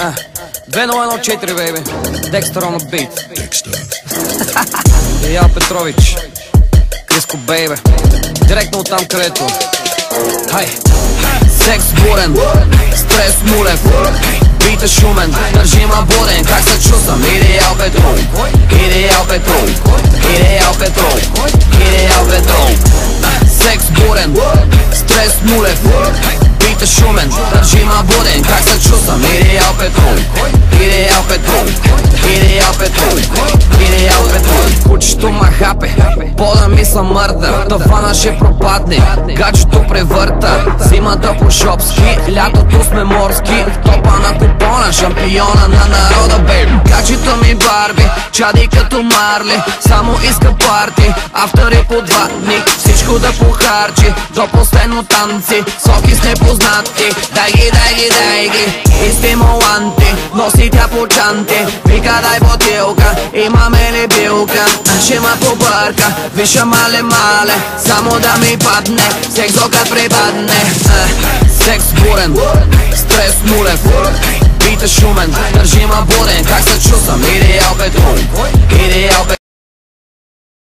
2014, baby. Dexter on the beat. Иял Петрович, Криско, бейбе. Директно от там, където хай. Секс бурен, стрес нулев, бит е шумен, държима буден. Как се чувствам? Идеал Петров, Идеал Петров, Идеал Петров, Идеал Петров. Секс бурен, стрес нулев, бит е шумен, държима буден. Как се чувствам? Идеал Петров, Идеал Петров, Идеал Петров, Идеал Петров. Кучето ма хапе, пода ми са мърда, тавана ще пропадне, гаджето превърта. Зимата по шопски, лятото сме морски, топа на купона, шампиона на народа, бейби. Гаджето ми Барби, чади като Марли, само иска парти, автори по 2 дни, всичко да похарчи, до последно танци, соки с непознати. Дай ги, дай ги, дай ги, и стимуланти, носи тя по чанти, вика дай бутилка, имаме ли билка? Ще ма побърка, виша мале, само да ми падне, секс докато припадне. Секс бурен, стрес нулев, бит е шумен, държима буден. Как се чувствам? Идеал Петров, Идеал Петров.